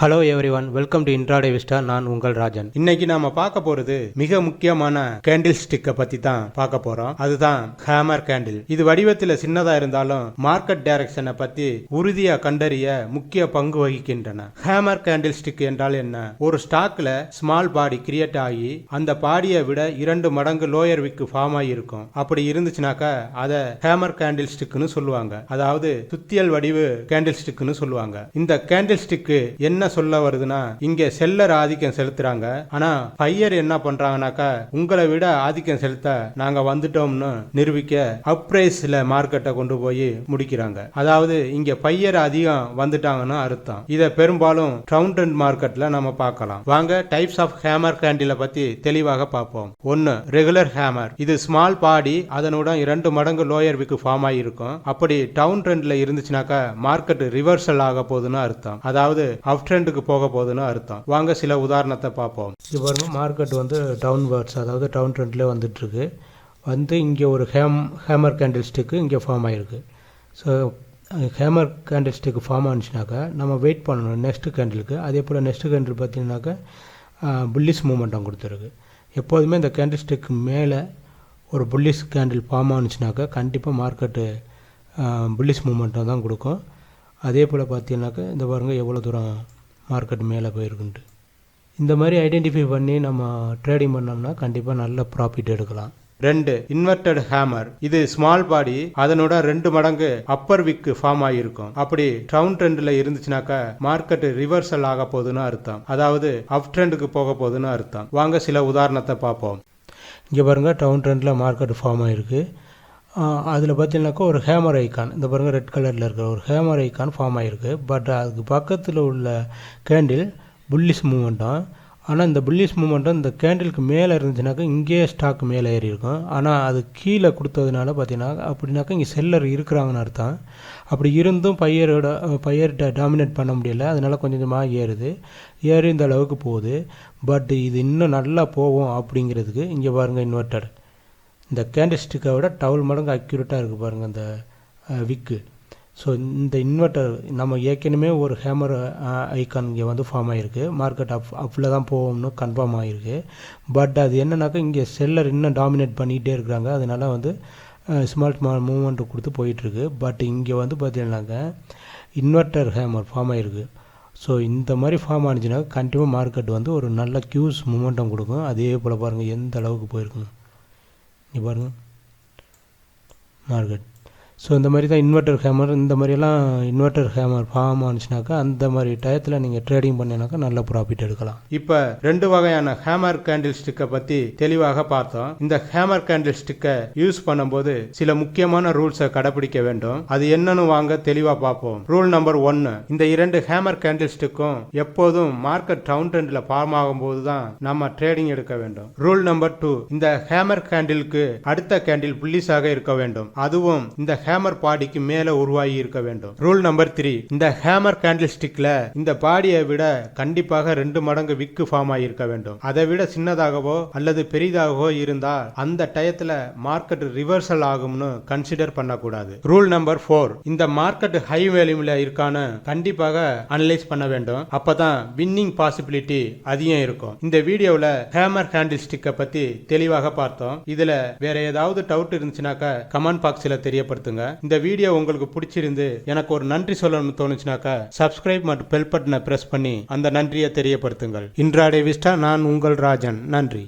Hello everyone, welcome to intraday Vista. நான் உங்கள் ராஜன். இன்னைக்கு நாம பார்க்க போறது மிக முக்கியமான கேண்டில் ஸ்டிக்கை பத்தி தான் பார்க்க போறோம். அதுதான் ஹேமர் கேண்டில். இது வடிவத்தில் சின்னதா இருந்தாலும் மார்க்கெட் டைரக்ஷனை பத்தி உறுதியா கண்டறிய முக்கிய பங்கு வகிக்கின்றன. ஹேமர் கேண்டில் ஸ்டிக் என்றால் என்ன? ஒரு ஸ்டாக்ல ஸ்மால் பாடி கிரியேட் ஆகி அந்த பாடியை விட 2 மடங்கு லோயர் விக்கு ஃபார்ம் ஆகி இருக்கும். அப்படி இருந்துச்சுனாக்கா அதை ஹேமர் கேண்டில் ஸ்டிக்னு சொல்லுவாங்க. அதாவது சுத்தியல் வடிவு கேண்டில் ஸ்டிக்னு சொல்லுவாங்க. இந்த கேண்டில் ஸ்டிக் என்ன சொல்ல வருதுன்னா, இங்க செல்லர் ஆதிக்கம் செலுத்துறாங்க. ஆனா பையர் என்ன பண்றாங்கனாக்கா, உங்களை விட ஆதிக்கம் செலுத்த நாங்க வந்துட்டோம்னு நிரூபிக்க அப்ரைஸ்ல மார்க்கெட்டை கொண்டு போய் முடிக்கிறாங்க. அதாவது இங்க பையர் அதிகம் வந்துட்டாங்கன்னு அர்த்தம். இதை பெரும்பாலும் டவுன் ட்ரெண்ட் மார்க்கெட்ல நம்ம பார்க்கலாம். வாங்க டைப்ஸ் ஆஃப் ஹேமர் கேண்டிலை பத்தி தெளிவாக பார்ப்போம். 1. Regular hammer. இது ஸ்மால் பாடி, அதனுடன் 2 மடங்கு லோயர் விக்கு ஃபார்ம் ஆகி இருக்கும். அப்படி டவுன் ட்ரெண்ட்ல இருந்துச்சுனாக்கா மார்க்கெட் ரிவர்சல் ஆக போகுதுன்னு அர்த்தம். அதாவது அப் ட்ரெண்டுக்கு போக போகுதுன்னு அர்த்தம். வாங்க சில உதாரணத்தை பார்ப்போம். இது பாருங்க, மார்க்கெட் வந்து டவுன் வேர்ட்ஸ், அதாவது டவுன் ட்ரெண்ட்ல வந்துட்டு இருக்கு. வந்து இங்கே ஒரு ஹேமர் கேண்டில் ஸ்டிக்கு இங்கே ஃபார்ம் ஆகிருக்கு. So hammer candlestick form ஆனிச்சுனாக்கா நம்ம வெயிட் பண்ணணும் நெக்ஸ்ட் கேண்டிலுக்கு. அதே போல் நெக்ஸ்ட் கேண்டில் பார்த்தீங்கன்னாக்கா புல்லிஷ் மூமெண்டம் கொடுத்துருக்கு. எப்போதுமே இந்த கேண்டில் ஸ்டிக்கு மேலே ஒரு புல்லிஷ் கேண்டில் ஃபார்ம் ஆனிச்சுனாக்கா கண்டிப்பாக மார்க்கெட்டு புல்லிஷ் மூமெண்டம் தான் கொடுக்கும். அதே போல் பார்த்தீங்கன்னாக்கா இந்த பாருங்கள் எவ்வளோ தூரம் மார்க்கெட் மேலே போயிருக்குன்ட்டு. இந்த மாதிரி ஐடென்டிஃபை பண்ணி நம்ம ட்ரேடிங் பண்ணோம்னா கண்டிப்பாக நல்ல ப்ராஃபிட் எடுக்கலாம். 2. Inverted hammer. இது ஸ்மால் பாடி, அதனோட 2 மடங்கு அப்பர் விக்கு ஃபார்ம் ஆகியிருக்கும். அப்படி டவுன் ட்ரெண்டில் இருந்துச்சுனாக்கா மார்க்கெட் ரிவர்சல் ஆக போகுதுன்னு அர்த்தம். அதாவது அப் ட்ரெண்டுக்கு போக போகுதுன்னு அர்த்தம். வாங்க சில உதாரணத்தை பார்ப்போம். இங்கே பாருங்கள், டவுன் ட்ரெண்டில் மார்க்கெட் ஃபார்ம் ஆகிருக்கு. அதில் பார்த்தீங்கன்னாக்கா ஒரு ஹேமர் ஐக்கான், இந்த பாருங்கள் ரெட் கலரில் இருக்கிற ஒரு ஹேமர் ஐக்கான் ஃபார்ம் ஆகிருக்கு. பட் அதுக்கு பக்கத்தில் உள்ள கேண்டில் புல்லிஷ் மூமெண்டம். ஆனால் இந்த புல்லிஷ் மூமெண்டம் இந்த கேண்டிலுக்கு மேலே இருந்துச்சுனாக்கா இங்கேயே ஸ்டாக் மேலே ஏறி இருக்கும். ஆனால் அது கீழே கொடுத்ததுனால பார்த்தீங்கன்னா அப்படின்னாக்கா இங்கே செல்லர் இருக்கிறாங்கன்னு அர்த்தம். அப்படி இருந்தும் பையர்கிட்ட டாமினேட் பண்ண முடியலை. அதனால கொஞ்சம் கொஞ்சமாக ஏறி இந்த அளவுக்கு போகுது. பட் இது இன்னும் நல்லா போகும் அப்படிங்கிறதுக்கு இங்கே பாருங்கள் இன்வெர்டர். இந்த கேண்டில் ஸ்டிக்கை விட 12 மடங்கு அக்யூரேட்டாக இருக்குது பாருங்கள் இந்த விக்கு. ஸோ இந்த இன்வெர்டர் நம்ம ஏற்கனவே ஒரு ஹேமர் ஐக்கான் இங்கே வந்து ஃபார்ம் ஆகிருக்கு. மார்க்கெட் அப்பில் தான் போகும்னு கன்ஃபார்ம் ஆகிருக்கு. பட் அது என்னன்னாக்கா இங்கே செல்லர் இன்னும் டாமினேட் பண்ணிகிட்டே இருக்கிறாங்க. அதனால வந்து ஸ்மால் மூவ்மெண்ட் கொடுத்து போயிட்டுருக்கு. பட் இங்கே வந்து பார்த்தீங்கன்னாக்கா இன்வெர்டர் ஹேமர் ஃபார்ம் ஆகிருக்கு. ஸோ இந்த மாதிரி ஃபார்ம் ஆனிச்சுன்னா கண்டிப்பாக மார்க்கெட் வந்து ஒரு நல்ல கியூஸ் மூமெண்டம் கொடுக்கும். அதே போல் பாருங்கள் எந்த அளவுக்கு போயிருக்குன்னு இங்கே பாருங்கள் மார்க்கெட். ஸோ இந்த மாதிரி தான் இன்வெர்டர் ஹேமர், இந்த மாதிரியெல்லாம் இன்வெர்டர் ஹேமர் ஃபார்ம் ஆனிச்சுனாக்கா அந்த மாதிரி டயத்தில் நீங்கள் ட்ரேடிங் பண்ணினாக்கா நல்ல ப்ராஃபிட் எடுக்கலாம். இப்போ 2 வகையான ஹேமர் கேண்டில் ஸ்டிக்கை பற்றி தெளிவாக பார்த்தோம். இந்த ஹேமர் கேண்டில் ஸ்டிக்கை யூஸ் பண்ணும்போது சில முக்கியமான ரூல்ஸை கடைபிடிக்க வேண்டும். அது என்னன்னு வாங்க தெளிவாக பார்ப்போம். Rule number 1. இந்த 2 ஹேமர் கேண்டில் ஸ்டிக்கும் எப்போதும் மார்க்கெட் டவுன் ட்ரெண்டில் ஃபார்ம் ஆகும்போது தான் நம்ம ட்ரேடிங் எடுக்க வேண்டும். Rule number 2. இந்த ஹேமர் கேண்டிலுக்கு அடுத்த கேண்டில் புல்லிஷாக இருக்க வேண்டும். அதுவும் இந்த ஹேமர் பாடிக்கு மேல உருவாகி இருக்க வேண்டும். Rule number 3. இந்த ஹேமர் கேண்டில் ஸ்டிக்ல இந்த பாடியை விட கண்டிப்பாக 2 மடங்கு விக்கு ஃபார்ம் ஆகியிருக்க வேண்டும். அதை விட சின்னதாகவோ அல்லது பெரிதாகவோ இருந்தால் அந்த டயத்துல மார்க்கெட் ரிவர்சல் ஆகும்னு கன்சிடர் பண்ணக்கூடாது. Rule number 4. இந்த மார்க்கெட் ஹை வேல்யூல இருக்கான்னு கண்டிப்பாக அனலைஸ் பண்ண வேண்டும். அப்பதான் வின்னிங் பாசிபிலிட்டி அதிகம் இருக்கும். இந்த வீடியோவில் ஹேமர் கேண்டில் ஸ்டிக்கை பத்தி தெளிவாக பார்த்தோம். இதுல வேற ஏதாவது டவுட் இருந்துச்சுனாக்கா கமெண்ட் பாக்ஸ்ல தெரியப்படுத்துங்க. இந்த வீடியோ உங்களுக்கு பிடிச்சிருந்து எனக்கு ஒரு நன்றி சொல்லணும்னு தோணுச்சுனாக்கா சப்ஸ்கிரைப் மற்றும் பெல் பட்டனை பிரஸ் பண்ணி அந்த நன்றியை தெரியப்படுத்துங்கள். Intraday Vista. நான் உங்கள் ராஜன். நன்றி.